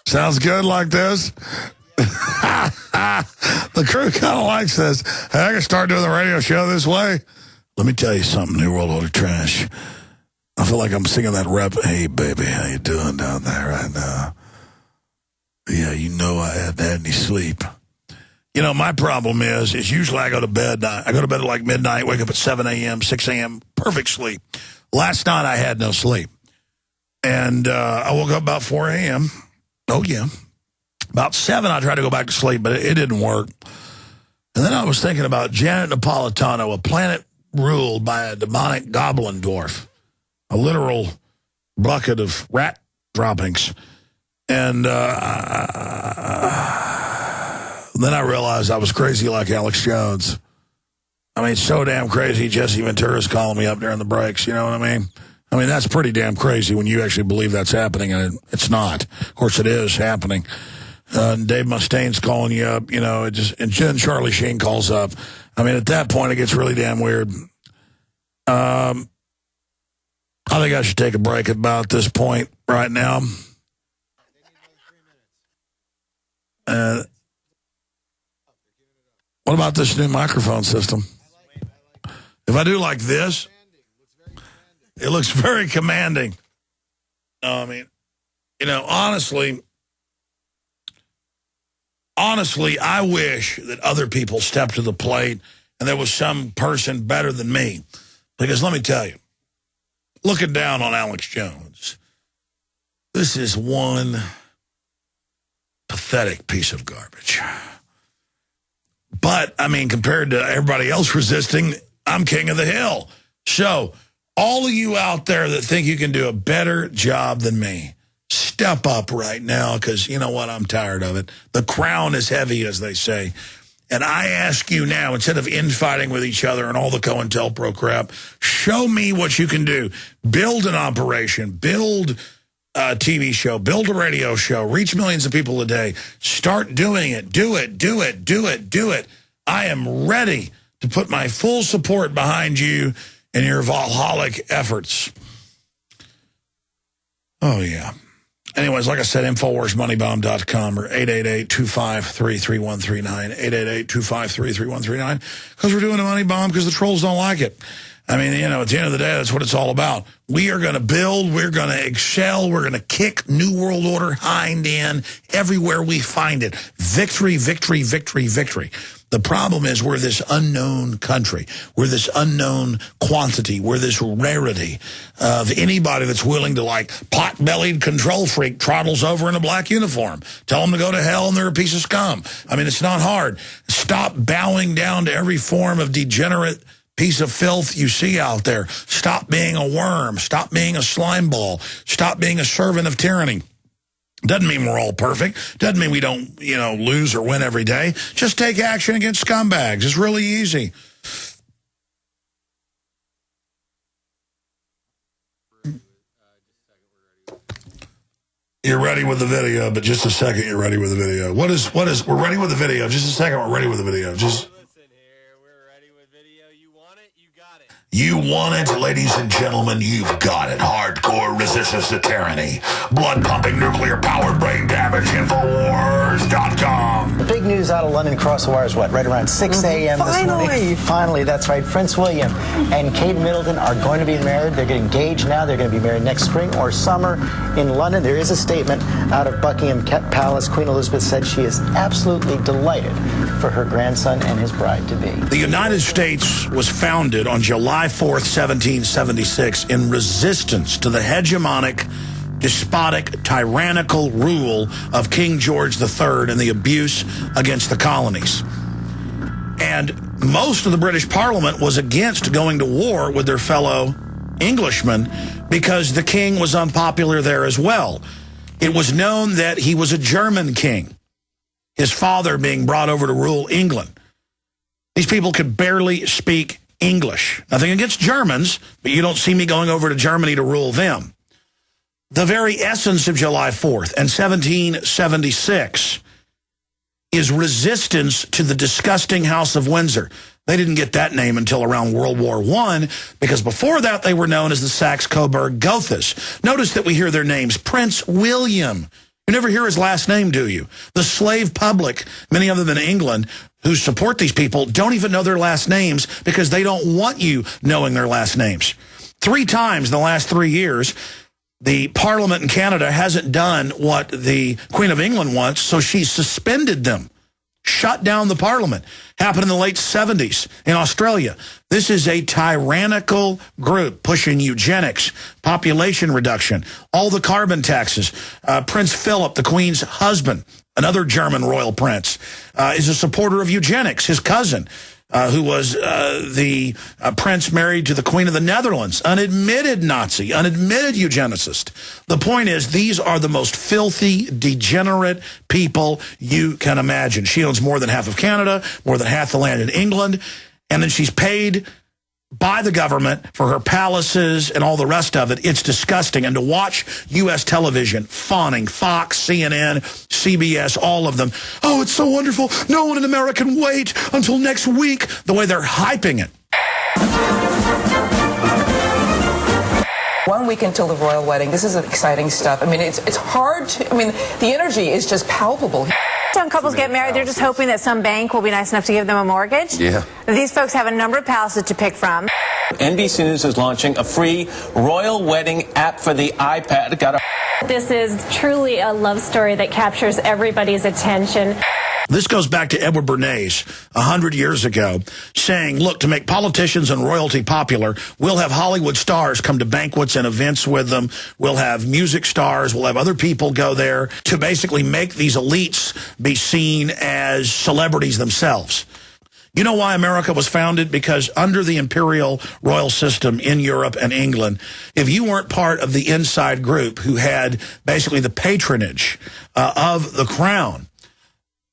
Sounds good like this? The crew kind of likes this. Hey, I can start doing the radio show this way. Let me tell you something, New World Order Trash. I feel like I'm singing that rap. Hey, baby, how you doing down there right now? Yeah, you know I hadn't had any sleep. You know, my problem is usually I go to bed. I go to bed at like midnight, wake up at 7 a.m., 6 a.m., perfect sleep. Last night I had no sleep. And I woke up about 4 a.m. Oh, yeah. About 7, I tried to go back to sleep, but it didn't work. And then I was thinking about Janet Napolitano, a planet ruled by a demonic goblin dwarf, a literal bucket of rat droppings. And then I realized I was crazy like Alex Jones. I mean, so damn crazy, Jesse Ventura's calling me up during the breaks, you know what I mean? I mean, that's pretty damn crazy when you actually believe that's happening, and it's not. Of course, it is happening. And Dave Mustaine's calling you up, you know, and then Charlie Sheen calls up. I mean, at that point, it gets really damn weird. I think I should take a break at about this point right now. What about this new microphone system? If I do like this, it looks very commanding. I mean, you know, honestly, I wish that other people stepped to the plate and there was some person better than me. Because let me tell you, looking down on Alex Jones, this is one pathetic piece of garbage. But, I mean, compared to everybody else resisting, I'm king of the hill. So, all of you out there that think you can do a better job than me, step up right now, because you know what? I'm tired of it. The crown is heavy, as they say. And I ask you now, instead of infighting with each other and all the COINTELPRO crap, show me what you can do. Build an operation. Build a TV show. Build a radio show. Reach millions of people a day. Start doing it. Do it. Do it. Do it. Do it. I am ready to put my full support behind you in your Valhalic efforts. Oh, yeah. Anyways, like I said, InfoWarsMoneyBomb.com or 888-253-3139, 888-253-3139, because we're doing a money bomb because the trolls don't like it. I mean, you know, at the end of the day, that's what it's all about. We are going to build. We're going to excel. We're going to kick New World Order hind end everywhere we find it. Victory, victory, victory, victory. The problem is we're this unknown country. We're this unknown quantity. We're this rarity of anybody that's willing to, like, pot-bellied control freak trottles over in a black uniform. Tell them to go to hell and they're a piece of scum. I mean, it's not hard. Stop bowing down to every form of degenerate piece of filth you see out there. Stop being a worm. Stop being a slime ball. Stop being a servant of tyranny. Doesn't mean we're all perfect. Doesn't mean we don't, you know, lose or win every day. Just take action against scumbags. It's really easy. You're ready with the video, but just a second, you're ready with the video. What is, we're ready with the video. Just a second, we're ready with the video. Just. You want it, ladies and gentlemen, you've got it. Hardcore resistance to tyranny. Blood-pumping, nuclear-powered brain damage. Infowars.com. The big news out of London across the wire is what? Right around 6 a.m. this morning. Finally, that's right. Prince William and Kate Middleton are going to be married. They're getting engaged now. They're going to be married next spring or summer in London. There is a statement out of Buckingham Palace. Queen Elizabeth said she is absolutely delighted for her grandson and his bride-to-be. The United States was founded on July 4th, 1776, in resistance to the hegemonic, despotic, tyrannical rule of King George III and the abuse against the colonies. And most of the British Parliament was against going to war with their fellow Englishmen because the king was unpopular there as well. It was known that he was a German king, his father being brought over to rule England. These people could barely speak English. Nothing against Germans, but you don't see me going over to Germany to rule them. The very essence of July 4th and 1776 is resistance to the disgusting House of Windsor. They didn't get that name until around World War I, because before that they were known as the Saxe-Coburg-Gothas. Notice that we hear their names. Prince William. You never hear his last name, do you? The slave public, many of them in England, who support these people, don't even know their last names because they don't want you knowing their last names. 3 times in the last 3 years, the Parliament in Canada hasn't done what the Queen of England wants, so she suspended them. Shut down the Parliament. Happened in the late 70s in Australia. This is a tyrannical group pushing eugenics, population reduction, all the carbon taxes. Prince Philip, the Queen's husband, another German royal prince, is a supporter of eugenics. His cousin, who was the prince married to the Queen of the Netherlands, unadmitted Nazi, unadmitted eugenicist. The point is, these are the most filthy, degenerate people you can imagine. She owns more than half of Canada, more than half the land in England, and then she's paid by the government for her palaces and all the rest of it. It's disgusting. And to watch U.S. television fawning, Fox, CNN, CBS, all of them, oh, it's so wonderful. No one in America can wait until next week, the way they're hyping it. 1 week until the royal wedding. This is exciting stuff. I mean, it's hard to, I mean, the energy is just palpable. Young couples get married, they're just hoping that some bank will be nice enough to give them a mortgage. Yeah. These folks have a number of palaces to pick from. NBC News is launching a free royal wedding app for the iPad. This is truly a love story that captures everybody's attention. This goes back to Edward Bernays 100 years ago, saying, look, to make politicians and royalty popular, we'll have Hollywood stars come to banquets and events with them. We'll have music stars. We'll have other people go there to basically make these elites be seen as celebrities themselves. You know why America was founded? Because under the imperial royal system in Europe and England, if you weren't part of the inside group who had basically the patronage of the crown,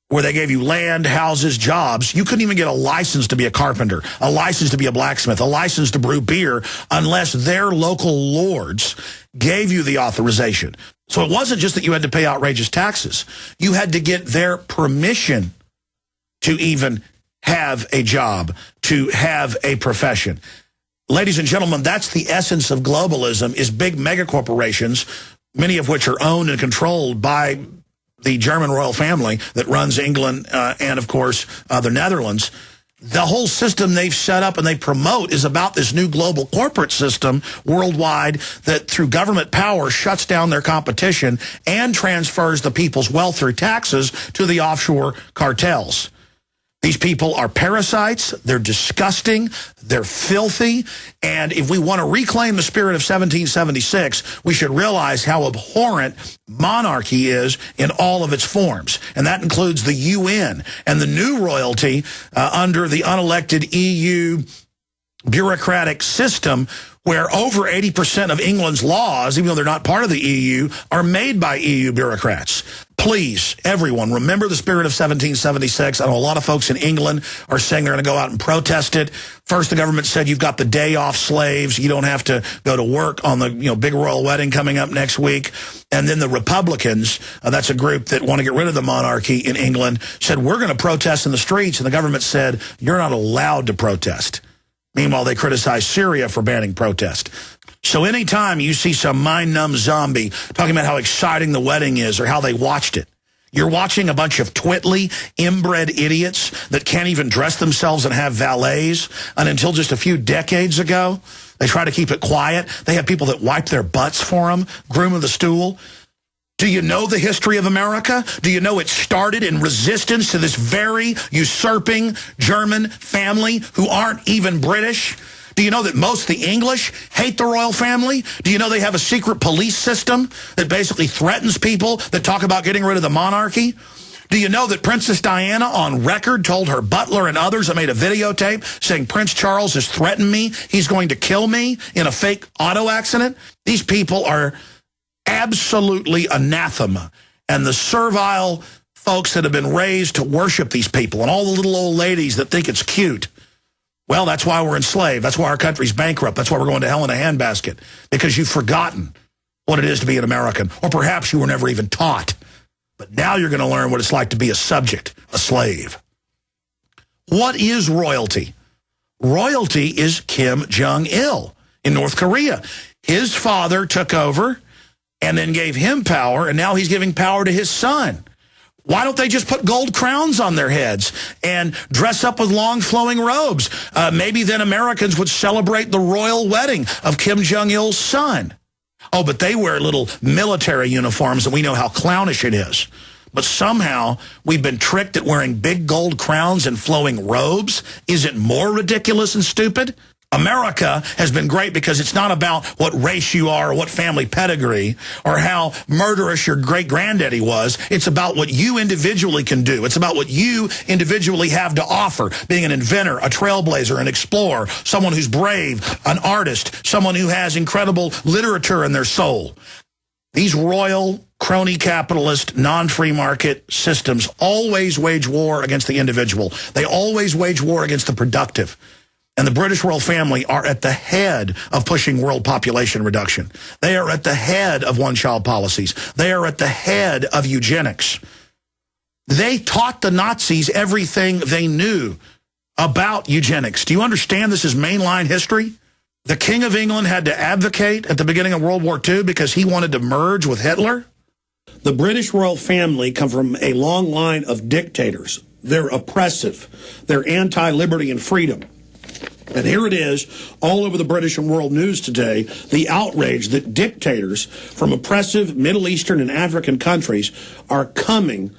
where they gave you land, houses, jobs, you couldn't even get a license to be a carpenter, a license to be a blacksmith, a license to brew beer, unless their local lords gave you the authorization. So it wasn't just that you had to pay outrageous taxes. You had to get their permission to even have a job, to have a profession. Ladies and gentlemen, that's the essence of globalism, is big megacorporations, many of which are owned and controlled by the German royal family that runs England and, of course, the Netherlands. The whole system they've set up and they promote is about this new global corporate system worldwide that, through government power, shuts down their competition and transfers the people's wealth through taxes to the offshore cartels. These people are parasites, they're disgusting, they're filthy, and if we want to reclaim the spirit of 1776, we should realize how abhorrent monarchy is in all of its forms. And that includes the UN and the new royalty under the unelected EU bureaucratic system, where over 80% of England's laws, even though they're not part of the EU, are made by EU bureaucrats. Please, everyone, remember the spirit of 1776. I know a lot of folks in England are saying they're going to go out and protest it. First, the government said you've got the day off slaves. You don't have to go to work on the big royal wedding coming up next week. And then the Republicans, that's a group that want to get rid of the monarchy in England, said we're going to protest in the streets. And the government said you're not allowed to protest. Meanwhile, they criticized Syria for banning protest. So anytime you see some mind-numb zombie talking about how exciting the wedding is or how they watched it, you're watching a bunch of twitly, inbred idiots that can't even dress themselves and have valets. And until just a few decades ago, they try to keep it quiet. They have people that wipe their butts for them, groom the stool. Do you know the history of America? Do you know it started in resistance to this very usurping German family who aren't even British? Do you know that most of the English hate the royal family? Do you know they have a secret police system that basically threatens people that talk about getting rid of the monarchy? Do you know that Princess Diana on record told her butler and others that made a videotape saying Prince Charles has threatened me, he's going to kill me in a fake auto accident? These people are absolutely anathema. And the servile folks that have been raised to worship these people and all the little old ladies that think it's cute, well, that's why we're enslaved. That's why our country's bankrupt. That's why we're going to hell in a handbasket, because you've forgotten what it is to be an American. Or perhaps you were never even taught. But now you're going to learn what it's like to be a subject, a slave. What is royalty? royalty is Kim Jong-il in North Korea. His father took over and then gave him power, and now he's giving power to his son. Why don't they just put gold crowns on their heads and dress up with long flowing robes? Maybe then Americans would celebrate the royal wedding of Kim Jong-il's son. Oh, but they wear little military uniforms, and we know how clownish it is. But somehow we've been tricked at wearing big gold crowns and flowing robes. Is it more ridiculous and stupid? America has been great because it's not about what race you are or what family pedigree or how murderous your great-granddaddy was. It's about what you individually can do. It's about what you individually have to offer, being an inventor, a trailblazer, an explorer, someone who's brave, an artist, someone who has incredible literature in their soul. These royal, crony capitalist, non-free market systems always wage war against the individual. They always wage war against the productive. And the British royal family are at the head of pushing world population reduction. They are at the head of one-child policies. They are at the head of eugenics. They taught the Nazis everything they knew about eugenics. Do you understand this is mainline history? The King of England had to advocate at the beginning of World War II because he wanted to merge with Hitler. The British royal family come from a long line of dictators. They're oppressive. They're anti-liberty and freedom. And here it is, all over the British and world news today, the outrage that dictators from oppressive Middle Eastern and African countries are coming,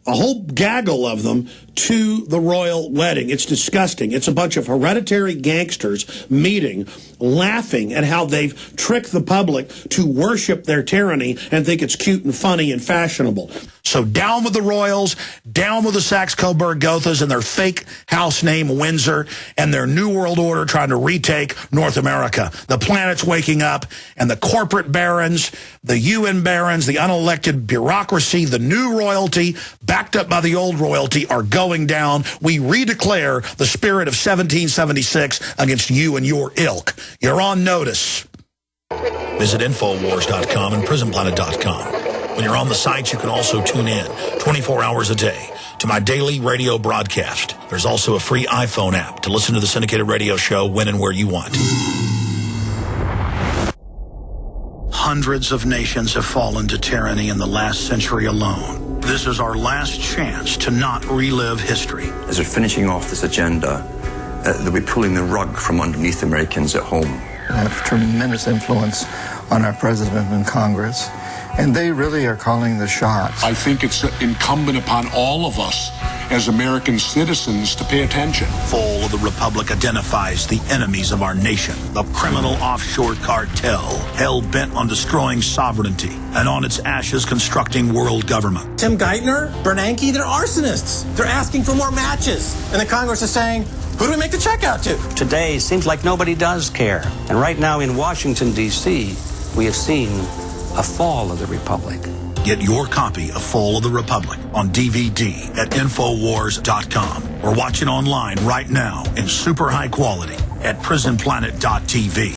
a whole gaggle of them, to the royal wedding. It's disgusting. It's a bunch of hereditary gangsters meeting, laughing at how they've tricked the public to worship their tyranny and think it's cute and funny and fashionable. So down with the royals, down with the Saxe-Coburg-Gothas and their fake house name Windsor and their New World Order trying to retake North America. The planet's waking up, and the corporate barons, the UN barons, the unelected bureaucracy, the new royalty, backed up by the old royalty, are going down. We redeclare the spirit of 1776 against you and your ilk. You're on notice. Visit Infowars.com and PrisonPlanet.com. When you're on the sites, you can also tune in 24 hours a day to my daily radio broadcast. There's also a free iPhone app to listen to the syndicated radio show when and where you want. Hundreds of nations have fallen to tyranny in the last century alone. This is our last chance to not relive history. As we're finishing off this agenda, they'll be pulling the rug from underneath Americans at home. They have tremendous influence on our president and Congress, and they really are calling the shots. I think it's incumbent upon all of us as American citizens to pay attention. Fall of the Republic identifies the enemies of our nation, the criminal offshore cartel, hell-bent on destroying sovereignty, and on its ashes constructing world government. Tim Geithner, Bernanke, they're arsonists. They're asking for more matches. And the Congress is saying, who do we make the check out to? Today seems like nobody does care. And right now in Washington, D.C., we have seen a fall of the Republic. Get your copy of Fall of the Republic on DVD at Infowars.com or watch it online right now in super high quality at PrisonPlanet.tv.